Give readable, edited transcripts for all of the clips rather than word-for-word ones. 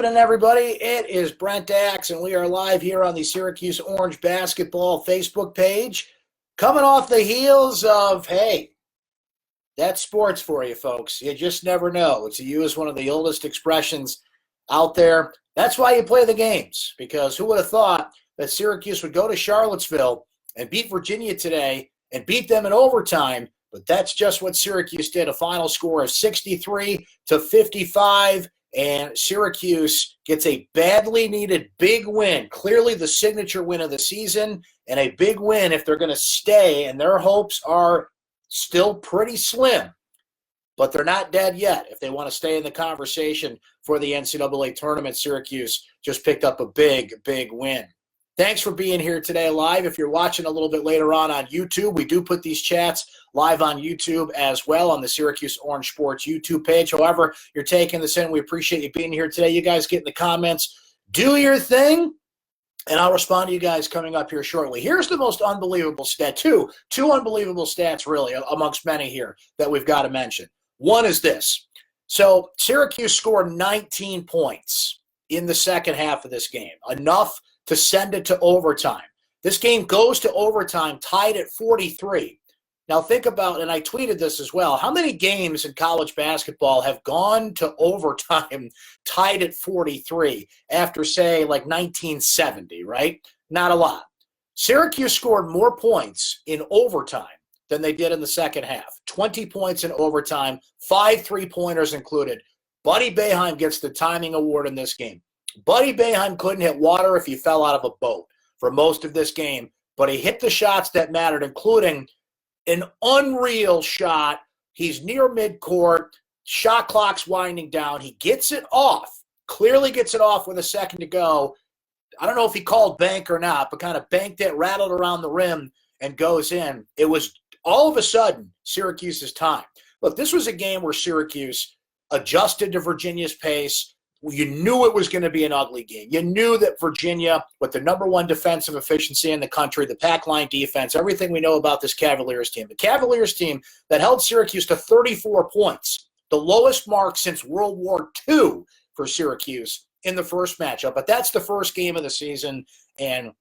happening, everybody? It is Brent Axe, and we are live here on the Syracuse Orange Basketball Facebook page. Coming off the heels of, hey, that's sports for you, folks. You just never know. To use one of the oldest expressions out there, that's why you play the games, because who would have thought that Syracuse would go to Charlottesville and beat Virginia today and beat them in overtime, but that's just what Syracuse did. A final score of 63-55. And Syracuse gets a badly needed big win, clearly the signature win of the season, and a big win if they're going to stay, and their hopes are still pretty slim, but they're not dead yet. If they want to stay in the conversation for the NCAA tournament, Syracuse just picked up a big, big win. Thanks for being here today live. If you're watching a little bit later on YouTube, we do put these chats live on YouTube as well on the Syracuse Orange Sports YouTube page. However, you're taking this in. We appreciate you being here today. You guys get in the comments. Do your thing, and I'll respond to you guys coming up here shortly. Here's the most unbelievable stat. Two unbelievable stats, really, amongst many here that we've got to mention. One is this. So Syracuse scored 19 points in the second half of this game, enough to send it to overtime. This game goes to overtime, tied at 43. Now think about, and I tweeted this as well, how many games in college basketball have gone to overtime tied at 43 after, say, like 1970, right? Not a lot. Syracuse scored more points in overtime than they did in the second half. 20 points in overtime, 5 3-pointers included. Buddy Boeheim gets the timing award in this game. Buddy Boeheim couldn't hit water if he fell out of a boat for most of this game, but he hit the shots that mattered, including an unreal shot. He's near midcourt. Shot clock's winding down. He gets it off, clearly gets it off with a second to go. I don't know if he called bank or not, but kind of banked it, rattled around the rim, and goes in. It was all of a sudden Syracuse's time. Look, this was a game where Syracuse adjusted to Virginia's pace. You knew it was going to be an ugly game. You knew that Virginia, with the number one defensive efficiency in the country, the pack line defense, everything we know about this Cavaliers team, the Cavaliers team that held Syracuse to 34 points, the lowest mark since World War II for Syracuse in the first matchup. But that's the first game of the season, and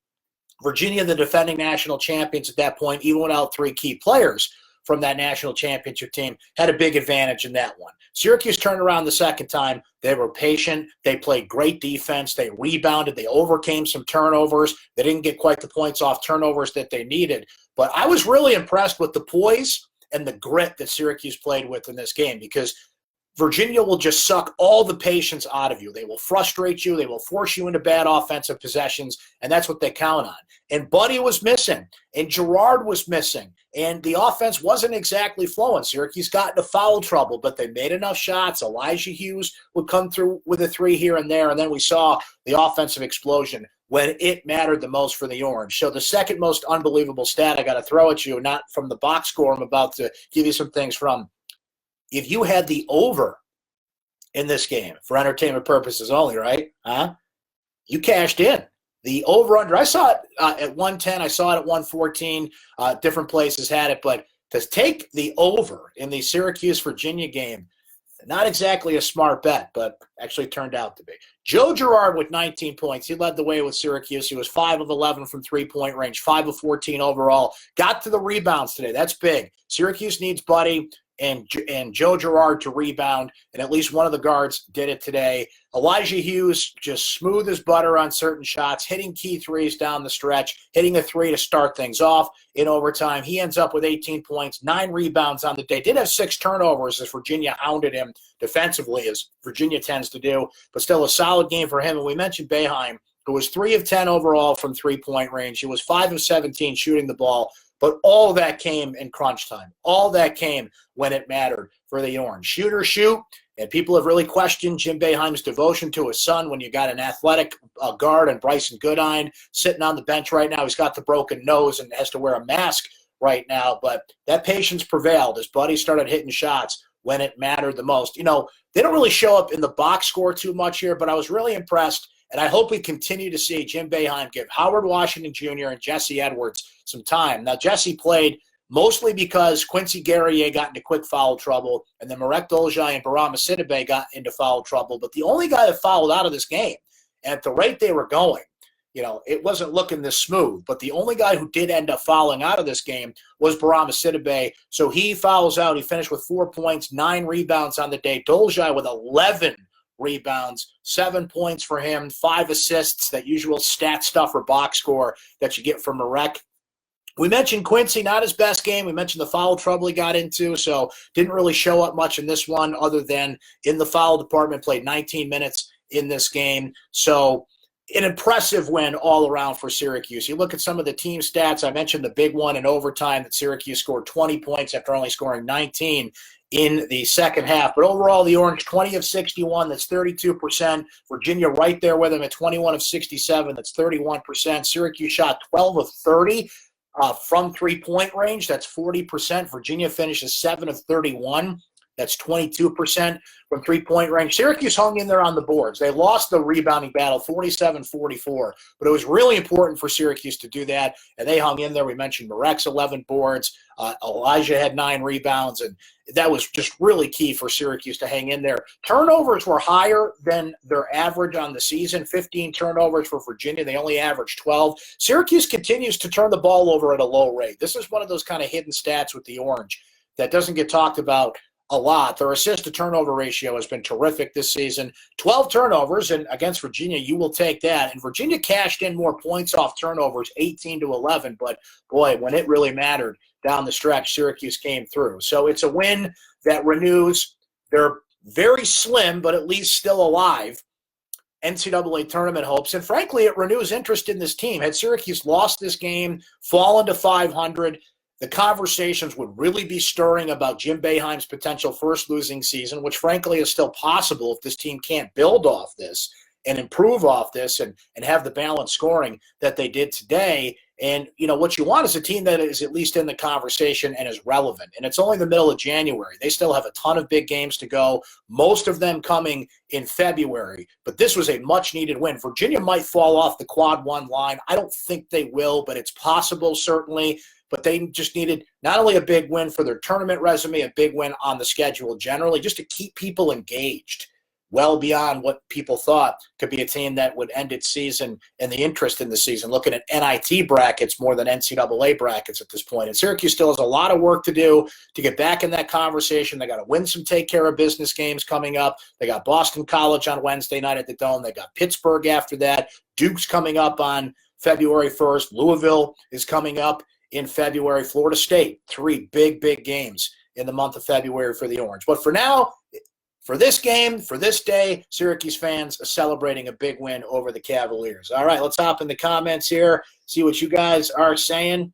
Virginia, the defending national champions at that point, even without 3 key players from that national championship team, had a big advantage in that one. Syracuse turned around the second time. They were patient. They played great defense. They rebounded. They overcame some turnovers. They didn't get quite the points off turnovers that they needed. But I was really impressed with the poise and the grit that Syracuse played with in this game, because Virginia will just suck all the patience out of you. They will frustrate you. They will force you into bad offensive possessions, and that's what they count on. And Buddy was missing, and Girard was missing, and the offense wasn't exactly flowing. Syracuse got into foul trouble, but they made enough shots. Elijah Hughes would come through with a 3 here and there, and then we saw the offensive explosion when it mattered the most for the Orange. So the second most unbelievable stat I got to throw at you, not from the box score I'm about to give you some things from, if you had the over in this game for entertainment purposes only, right? You cashed in. The over-under, I saw it at 110. I saw it at 114. Different places had it. But to take the over in the Syracuse-Virginia game, not exactly a smart bet, but actually turned out to be. Joe Girard with 19 points. He led the way with Syracuse. He was 5 of 11 from three-point range, 5 of 14 overall. Got to the rebounds today. That's big. Syracuse needs Buddy and Joe Girard to rebound, and at least one of the guards did it today. Elijah Hughes just smooth as butter on certain shots, hitting key threes down the stretch, hitting a 3 to start things off in overtime. He ends up with 18 points, 9 rebounds on the day. Did have 6 turnovers as Virginia hounded him defensively, as Virginia tends to do, but still a solid game for him. And we mentioned Boeheim, who was 3 of 10 overall from three-point range. He was 5 of 17 shooting the ball. But all that came in crunch time. All that came when it mattered for the Orange. Shoot or shoot, and people have really questioned Jim Boeheim's devotion to his son when you got an athletic guard and Bryson Goodine sitting on the bench right now. He's got the broken nose and has to wear a mask right now. But that patience prevailed as Buddy started hitting shots when it mattered the most. You know, they don't really show up in the box score too much here, but I was really impressed. And I hope we continue to see Jim Boeheim give Howard Washington Jr. and Jesse Edwards some time. Now, Jesse played mostly because Quincy Guerrier got into quick foul trouble, and then Marek Dolezaj and Barama Sidibe got into foul trouble. But the only guy that fouled out of this game, and at the rate they were going, it wasn't looking this smooth, but the only guy who did end up fouling out of this game was Barama Sidibe. So he fouls out. He finished with 4 points, 9 rebounds on the day. Dolezaj with 11 rebounds, 7 points for him, 5 assists, that usual stat stuffer box score that you get from Marek. We mentioned Quincy, not his best game. We mentioned the foul trouble he got into, so didn't really show up much in this one other than in the foul department, played 19 minutes in this game. So an impressive win all around for Syracuse. You look at some of the team stats. I mentioned the big one in overtime that Syracuse scored 20 points after only scoring 19 in the second half. But overall, the Orange, 20 of 61, that's 32%. Virginia right there with them at 21 of 67, that's 31%. Syracuse shot 12 of 30 from three-point range, that's 40%. Virginia finishes 7 of 31. That's 22% from three-point range. Syracuse hung in there on the boards. They lost the rebounding battle 47-44, but it was really important for Syracuse to do that, and they hung in there. We mentioned Marek's 11 boards. Elijah had 9 rebounds, and that was just really key for Syracuse to hang in there. Turnovers were higher than their average on the season, 15 turnovers for Virginia. They only averaged 12. Syracuse continues to turn the ball over at a low rate. This is one of those kind of hidden stats with the Orange that doesn't get talked about a lot. Their assist-to-turnover ratio has been terrific this season. 12 turnovers, and against Virginia, you will take that. And Virginia cashed in more points off turnovers, 18-11. But, boy, when it really mattered down the stretch, Syracuse came through. So it's a win that renews their very slim, but at least still alive, NCAA tournament hopes. And, frankly, it renews interest in this team. Had Syracuse lost this game, fallen to 500, the conversations would really be stirring about Jim Boeheim's potential first losing season, which frankly is still possible if this team can't build off this and improve off this and have the balanced scoring that they did today. And, what you want is a team that is at least in the conversation and is relevant. And it's only the middle of January. They still have a ton of big games to go, most of them coming in February. But this was a much-needed win. Virginia might fall off the quad one line. I don't think they will, but it's possible, certainly. But they just needed not only a big win for their tournament resume, a big win on the schedule generally, just to keep people engaged well beyond what people thought could be a team that would end its season and the interest in the season, looking at NIT brackets more than NCAA brackets at this point. And Syracuse still has a lot of work to do to get back in that conversation. They got to win some take care of business games coming up. They got Boston College on Wednesday night at the Dome. They got Pittsburgh after that. Duke's coming up on February 1st. Louisville is coming up in February. Florida State, 3 big games in the month of February for the Orange. But for now, for this game, for this day, Syracuse fans are celebrating a big win over the Cavaliers. All right, let's hop in the comments here, see what you guys are saying.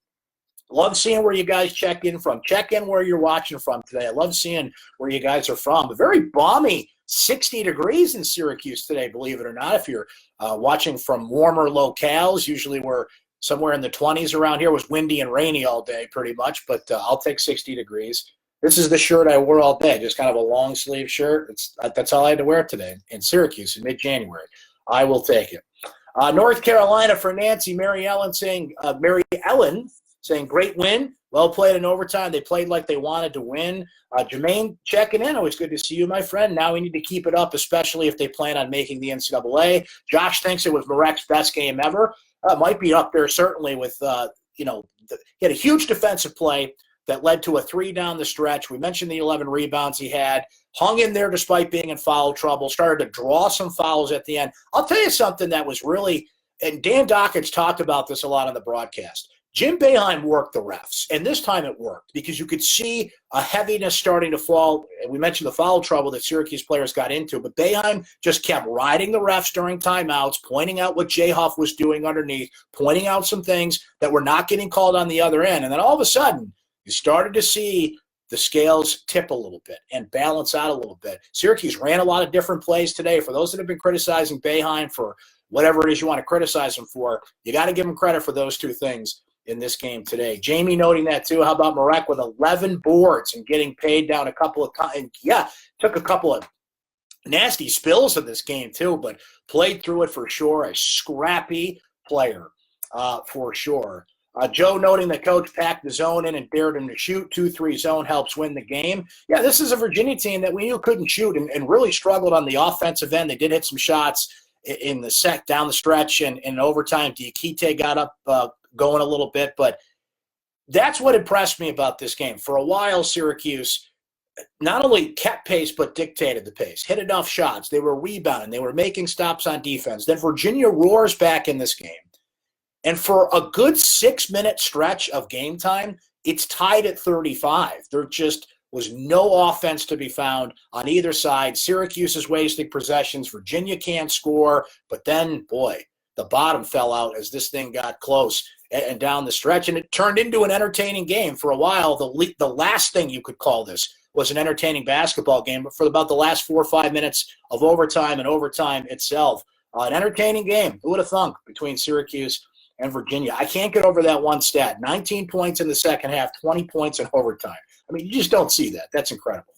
Love seeing where you guys check in from. Check in where you're watching from today. I love seeing where you guys are from. A very balmy 60 degrees in Syracuse today, believe it or not. If you're watching from warmer locales, usually we're somewhere in the 20s around here. It was windy and rainy all day pretty much, but I'll take 60 degrees. This is the shirt I wore all day, just kind of a long sleeve shirt. That's all I had to wear today in Syracuse in mid-January. I will take it. North Carolina for Nancy. Mary Ellen saying, great win. Well played in overtime. They played like they wanted to win. Jermaine checking in. Always good to see you, my friend. Now we need to keep it up, especially if they plan on making the NCAA. Josh thinks it was Marek's best game ever. Might be up there certainly with, he had a huge defensive play that led to a 3 down the stretch. We mentioned the 11 rebounds he had. Hung in there despite being in foul trouble. Started to draw some fouls at the end. I'll tell you something that was really, and Dan Dockage talked about this a lot on the broadcast. Jim Boeheim worked the refs, and this time it worked because you could see a heaviness starting to fall. We mentioned the foul trouble that Syracuse players got into, but Boeheim just kept riding the refs during timeouts, pointing out what Jay Huff was doing underneath, pointing out some things that were not getting called on the other end. And then all of a sudden, you started to see the scales tip a little bit and balance out a little bit. Syracuse ran a lot of different plays today. For those that have been criticizing Boeheim for whatever it is you want to criticize him for, you got to give him credit for those two things in this game today. Jamie noting that too. How about Marek with 11 boards and getting paid down a couple of times? Yeah, took a couple of nasty spills in this game too, but played through it for sure. A scrappy player for sure. Joe noting that coach packed the zone in and dared him to shoot. 2-3 zone helps win the game. Yeah, this is a Virginia team that we knew couldn't shoot and really struggled on the offensive end. They did hit some shots in the set down the stretch and in overtime. Diakite got up going a little bit, but that's what impressed me about this game. For a while, Syracuse not only kept pace but dictated the pace, hit enough shots. They were rebounding. They were making stops on defense. Then Virginia roars back in this game. And for a good 6-minute stretch of game time, it's tied at 35. There just was no offense to be found on either side. Syracuse is wasting possessions. Virginia can't score. But then, boy, the bottom fell out as this thing got close and down the stretch. And it turned into an entertaining game. For a while, the last thing you could call this was an entertaining basketball game. But for about the last 4 or 5 minutes of overtime and overtime itself, an entertaining game. Who would have thunk between Syracuse and Virginia? I can't get over that one stat. 19 points in the second half, 20 points in overtime. I mean, you just don't see that. That's incredible.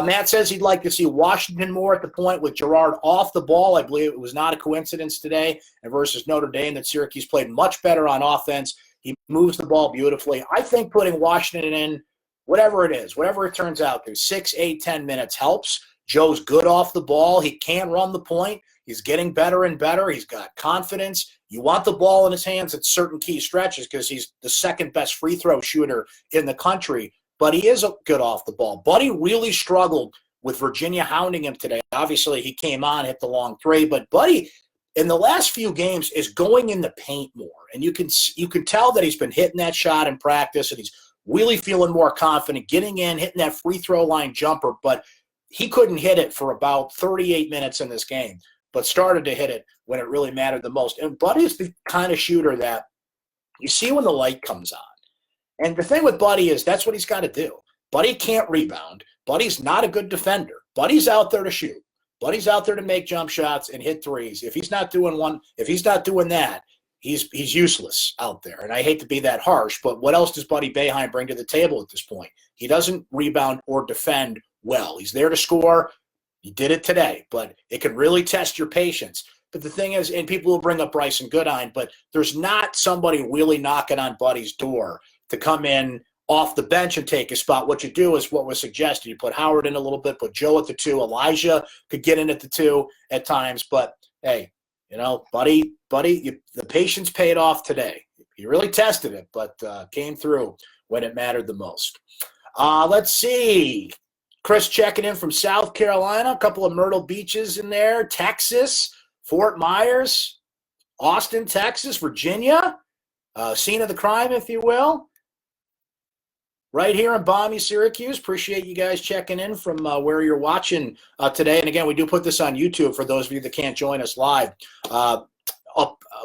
Matt says he'd like to see Washington more at the point with Girard off the ball. I believe it was not a coincidence today and versus Notre Dame that Syracuse played much better on offense. He moves the ball beautifully. I think putting Washington in, whatever it is, whatever it turns out to, 6, 8, 10 minutes helps. Joe's good off the ball. He can run the point. He's getting better and better. He's got confidence. You want the ball in his hands at certain key stretches because he's the second best free throw shooter in the country, but he is good off the ball. Buddy really struggled with Virginia hounding him today. Obviously, he came on, hit the long three, but Buddy in the last few games is going in the paint more, and you can tell that he's been hitting that shot in practice, and he's really feeling more confident, getting in, hitting that free throw line jumper, but he couldn't hit it for about 38 minutes in this game, but started to hit it when it really mattered the most. And Buddy is the kind of shooter that you see when the light comes on. And the thing with Buddy is that's what he's got to do. Buddy can't rebound. Buddy's not a good defender. Buddy's out there to shoot. Buddy's out there to make jump shots and hit threes. If he's not doing that, he's useless out there. And I hate to be that harsh, but what else does Buddy Boeheim bring to the table at this point? He doesn't rebound or defend well. He's there to score. He did it today, but it can really test your patience. But the thing is, and people will bring up Bryson Goodine, but there's not somebody really knocking on Buddy's door to come in off the bench and take his spot. What you do is what was suggested. You put Howard in a little bit, put Joe at the 2. Elijah could get in at the 2 at times. But, hey, Buddy, the patience paid off today. He really tested it, but came through when it mattered the most. Let's see. Chris checking in from South Carolina, a couple of Myrtle Beaches in there, Texas, Fort Myers, Austin, Texas, Virginia, scene of the crime, if you will. Right here in balmy Syracuse. Appreciate you guys checking in from where you're watching today. And again, we do put this on YouTube for those of you that can't join us live.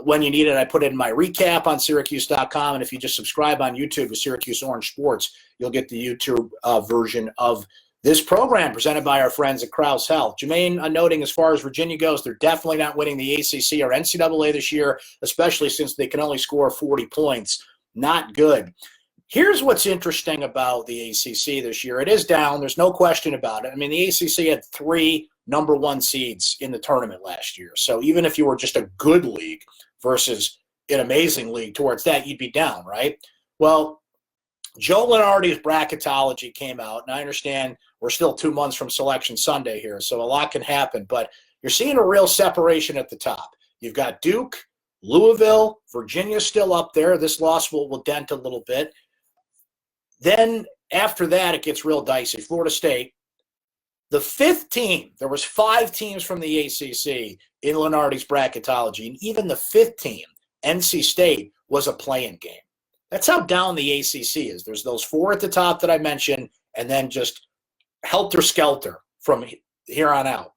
When you need it, I put it in my recap on syracuse.com. And if you just subscribe on YouTube to Syracuse Orange Sports, you'll get the YouTube version of this program presented by our friends at Krause Health. Jermaine, noting as far as Virginia goes, they're definitely not winning the ACC or NCAA this year, especially since they can only score 40 points. Not good. Here's what's interesting about the ACC this year. It is down. There's no question about it. I mean, the ACC had 3 number 1 seeds in the tournament last year. So even if you were just a good league versus an amazing league towards that, you'd be down, right? Well, Joe Lunardi's bracketology came out, and I understand we're still 2 months from Selection Sunday here, so a lot can happen. But you're seeing a real separation at the top. You've got Duke, Louisville, Virginia still up there. This loss will dent a little bit. Then after that, it gets real dicey. Florida State. The 5th team, there was 5 teams from the ACC in Lunardi's bracketology, and even the 5th team, NC State, was a play-in game. That's how down the ACC is. There's those 4 at the top that I mentioned, and then just helter-skelter from here on out.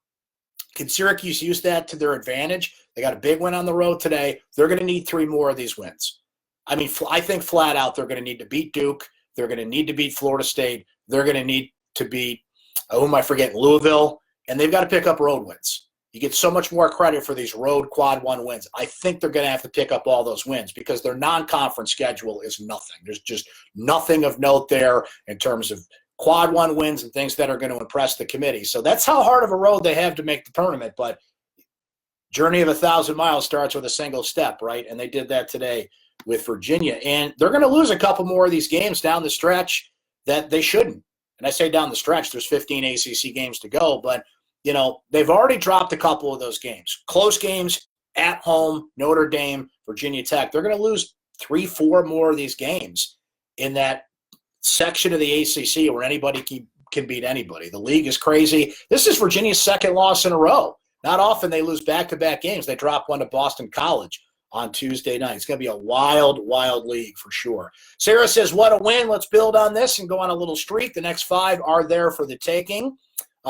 Can Syracuse use that to their advantage? They got a big win on the road today. They're going to need 3 more of these wins. I mean, I think flat out they're going to need to beat Duke. They're going to need to beat Florida State. They're going to need to beat, who am I forgetting, Louisville. And they've got to pick up road wins. You get so much more credit for these road quad 1 wins. I think they're going to have to pick up all those wins because their non-conference schedule is nothing. There's just nothing of note there in terms of quad 1 wins and things that are going to impress the committee. So that's how hard of a road they have to make the tournament. But journey of 1,000 miles starts with a single step, right? And they did that today with Virginia. And they're going to lose a couple more of these games down the stretch that they shouldn't. And I say down the stretch, there's 15 ACC games to go. But, they've already dropped a couple of those games. Close games at home, Notre Dame, Virginia Tech. They're going to lose 3-4 more of these games in that section of the ACC where anybody can beat anybody. The league is crazy. This is Virginia's second loss in a row. Not often they lose back-to-back games. They dropped one to Boston College on Tuesday night. It's going to be a wild, wild league for sure. Sarah says, what a win. Let's build on this and go on a little streak. The next 5 are there for the taking.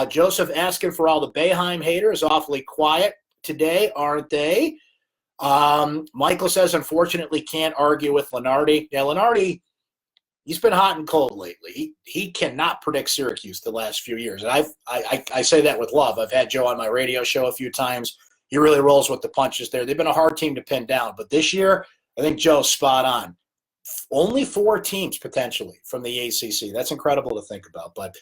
Joseph asking for all the Boeheim haters. Awfully quiet today, aren't they? Michael says, unfortunately, can't argue with Lenardi. Yeah, Lenardi, he's been hot and cold lately. He cannot predict Syracuse the last few years. And I say that with love. I've had Joe on my radio show a few times. He really rolls with the punches there. They've been a hard team to pin down. But this year, I think Joe's spot on. Only 4 teams potentially from the ACC. That's incredible to think about. But,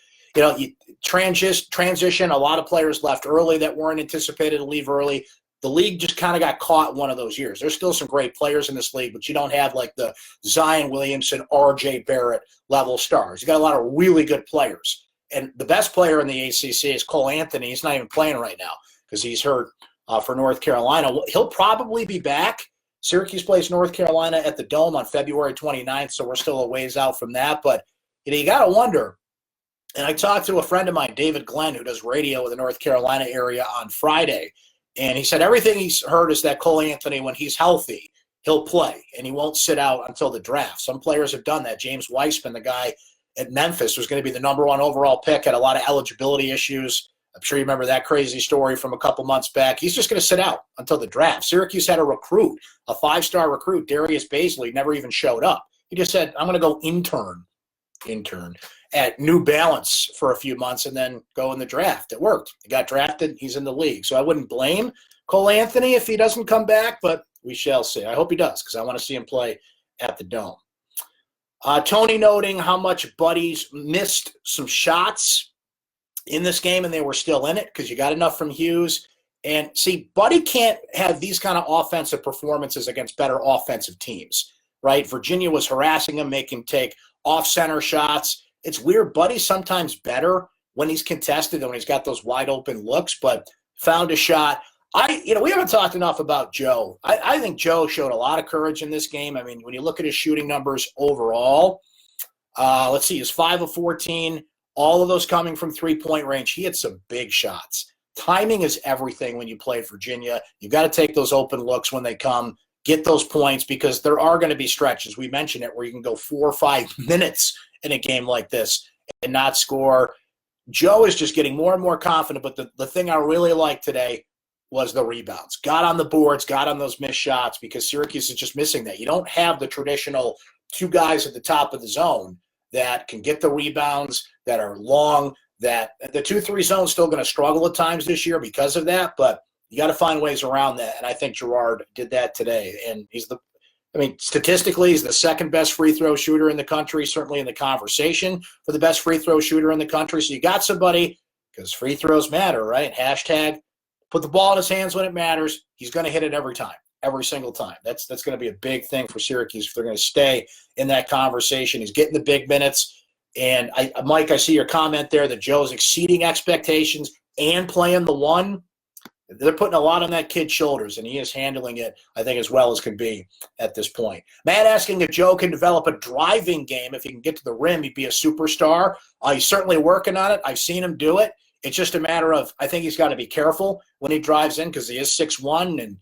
transition, a lot of players left early that weren't anticipated to leave early. The league just kind of got caught one of those years. There's still some great players in this league, but you don't have like the Zion Williamson, R.J. Barrett level stars. You got a lot of really good players. And the best player in the ACC is Cole Anthony. He's not even playing right now because he's hurt for North Carolina. He'll probably be back. Syracuse plays North Carolina at the Dome on February 29th, so we're still a ways out from that. But you got to wonder. And I talked to a friend of mine, David Glenn, who does radio in the North Carolina area on Friday. And he said everything he's heard is that Cole Anthony, when he's healthy, he'll play, and he won't sit out until the draft. Some players have done that. James Weissman, the guy at Memphis, was going to be the number 1 overall pick, had a lot of eligibility issues. I'm sure you remember that crazy story from a couple months back. He's just going to sit out until the draft. Syracuse had a recruit, a 5-star recruit, Darius Baisley, never even showed up. He just said, I'm going to go intern at New Balance for a few months and then go in the draft. It worked. He got drafted. He's in the league. So I wouldn't blame Cole Anthony if he doesn't come back, but we shall see. I hope he does because I want to see him play at the Dome. Tony noting how much Buddy's missed some shots in this game and they were still in it because you got enough from Hughes. And see, Buddy can't have these kind of offensive performances against better offensive teams, right? Virginia was harassing him, making him take off-center shots. It's weird. Buddy's sometimes better when he's contested and when he's got those wide-open looks, but found a shot. We haven't talked enough about Joe. I think Joe showed a lot of courage in this game. I mean, when you look at his shooting numbers overall, let's see, he's 5 of 14, all of those coming from three-point range. He had some big shots. Timing is everything when you play Virginia. You've got to take those open looks when they come, get those points, because there are going to be stretches. We mentioned it where you can go 4 or 5 minutes in a game like this and not score. Joe is just getting more and more confident, but the thing I really liked today was the rebounds. Got on the boards, got on those missed shots because Syracuse is just missing that. You don't have the traditional 2 guys at the top of the zone that can get the rebounds, that are long, that the 2-3 zone is still going to struggle at times this year because of that, but you got to find ways around that, and I think Girard did that today. And statistically, he's the second best free throw shooter in the country, certainly in the conversation for the best free throw shooter in the country. So you got somebody, because free throws matter, right? Hashtag put the ball in his hands when it matters. He's going to hit it every time, every single time. That's going to be a big thing for Syracuse if they're going to stay in that conversation. He's getting the big minutes. And Mike, I see your comment there that Joe's exceeding expectations and playing the 1. They're putting a lot on that kid's shoulders, and he is handling it, I think, as well as can be at this point. Matt asking if Joe can develop a driving game. If he can get to the rim, he'd be a superstar. He's certainly working on it. I've seen him do it. It's just a matter of, I think he's got to be careful when he drives in because he is 6'1", and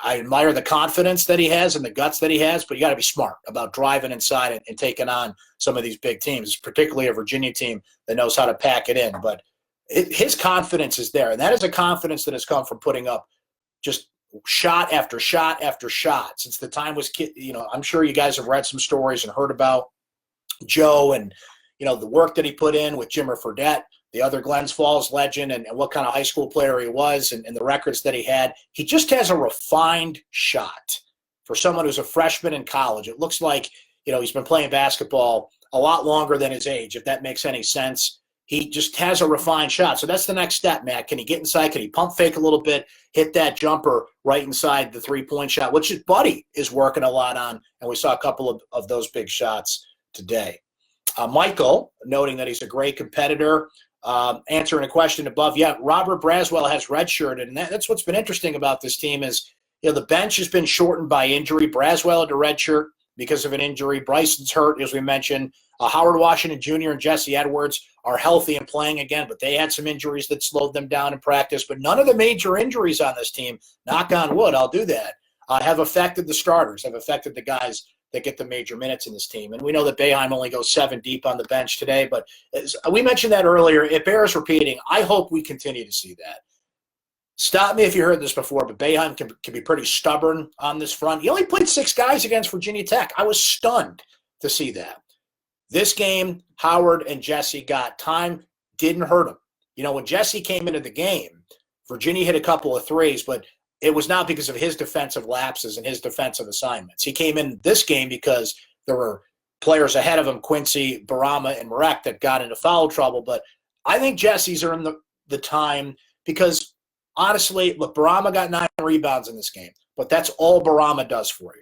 I admire the confidence that he has and the guts that he has, but you got to be smart about driving inside and taking on some of these big teams, particularly a Virginia team that knows how to pack it in. But his confidence is there, and that is a confidence that has come from putting up just shot after shot after shot since the time was kid. I'm sure you guys have read some stories and heard about Joe and the work that he put in with Jimmer Fredette, the other Glens Falls legend, and what kind of high school player he was, and the records that he had. He just has a refined shot for someone who's a freshman in college. It looks like he's been playing basketball a lot longer than his age, if that makes any sense. He just has a refined shot. So that's the next step, Matt. Can he get inside? Can he pump fake a little bit, hit that jumper right inside the three-point shot, which his buddy is working a lot on, and we saw a couple of those big shots today. Michael, noting that he's a great competitor, answering a question above. Yeah, Robert Braswell has redshirted, and that's what's been interesting about this team is, the bench has been shortened by injury. Braswell had a redshirt because of an injury. Bryson's hurt, as we mentioned. Howard Washington Jr. and Jesse Edwards are healthy and playing again, but they had some injuries that slowed them down in practice. But none of the major injuries on this team, knock on wood, I'll do that, have affected the starters, have affected the guys that get the major minutes in this team. And we know that Boeheim only goes 7 deep on the bench today, but as we mentioned that earlier, it bears repeating. I hope we continue to see that. Stop me if you heard this before, but Boeheim can be pretty stubborn on this front. He only played 6 guys against Virginia Tech. I was stunned to see that. This game, Howard and Jesse got time, didn't hurt him. When Jesse came into the game, Virginia hit a couple of threes, but it was not because of his defensive lapses and his defensive assignments. He came in this game because there were players ahead of him, Quincy, Barama, and Marek, that got into foul trouble. But I think Jesse's earned the time because, honestly, look, Barama got 9 rebounds in this game, but that's all Barama does for you.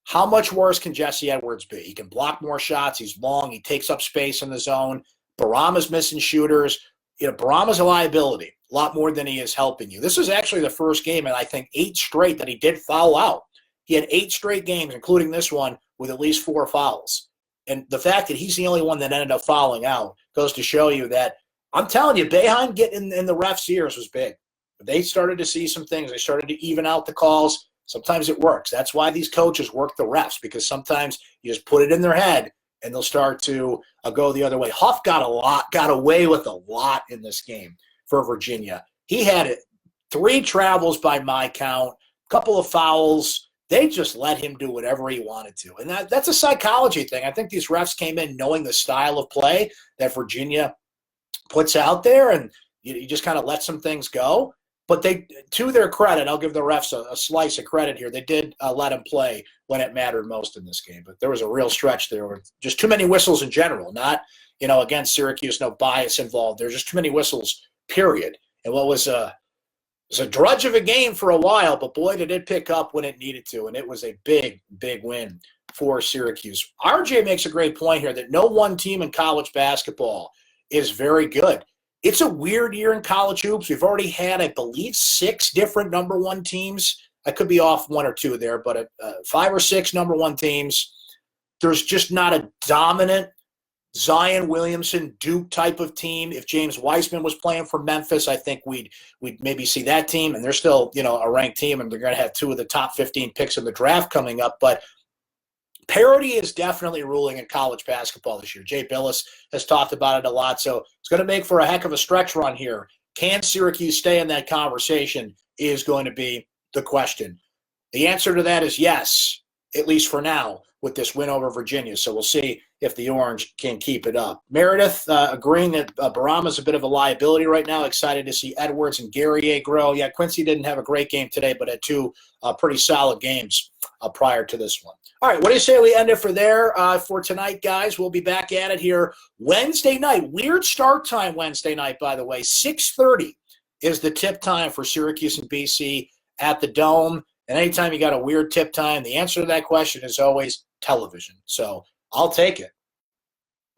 How much worse can Jesse Edwards be? He can block more shots. He's long. He takes up space in the zone. Barama's missing shooters. Barama's a liability, a lot more than he is helping you. This is actually the first game in, I think, 8 straight that he did foul out. He had 8 straight games, including this one, with at least 4 fouls. And the fact that he's the only one that ended up fouling out goes to show you that, I'm telling you, Boeheim getting in the refs' ears was big. They started to see some things. They started to even out the calls. Sometimes it works. That's why these coaches work the refs, because sometimes you just put it in their head and they'll start to go the other way. Huff got away with a lot in this game for Virginia. He had 3 travels by my count, a couple of fouls. They just let him do whatever he wanted to. And that's a psychology thing. I think these refs came in knowing the style of play that Virginia puts out there, and you just kind of let some things go. But they, to their credit, I'll give the refs a slice of credit here. They did let him play when it mattered most in this game. But there was a real stretch there with just too many whistles in general. Not, against Syracuse, no bias involved. There's just too many whistles, period. And what was a drudge of a game for a while, but boy, did it pick up when it needed to. And it was a big, big win for Syracuse. RJ makes a great point here that no one team in college basketball is very good. It's a weird year in college hoops. We've already had, I believe, 6 different number 1 teams. I could be off 1 or 2 there, but 5 or 6 number 1 teams. There's just not a dominant Zion Williamson, Duke type of team. If James Wiseman was playing for Memphis, I think we'd maybe see that team, and they're still, a ranked team, and they're going to have 2 of the top 15 picks in the draft coming up. But parity is definitely ruling in college basketball this year. Jay Billis has talked about it a lot, so it's going to make for a heck of a stretch run here. Can Syracuse stay in that conversation is going to be the question. The answer to that is yes, at least for now, with this win over Virginia. So we'll see if the Orange can keep it up. Meredith agreeing that Barama's a bit of a liability right now. Excited to see Edwards and Guerrier grow. Yeah, Quincy didn't have a great game today, but had 2 pretty solid games prior to this one. All right, what do you say we end it for tonight, guys? We'll be back at it here Wednesday night. Weird start time Wednesday night, by the way. 6:30 is the tip time for Syracuse and BC at the Dome. And anytime you got a weird tip time, the answer to that question is always television. So I'll take it.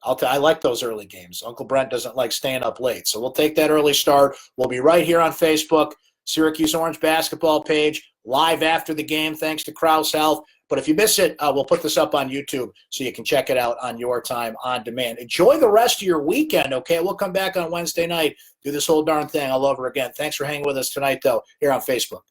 I like those early games. Uncle Brent doesn't like staying up late. So we'll take that early start. We'll be right here on Facebook, Syracuse Orange basketball page, live after the game, thanks to Krause Health. But if you miss it, we'll put this up on YouTube so you can check it out on your time on demand. Enjoy the rest of your weekend, okay? We'll come back on Wednesday night, do this whole darn thing all over again. Thanks for hanging with us tonight, though, here on Facebook.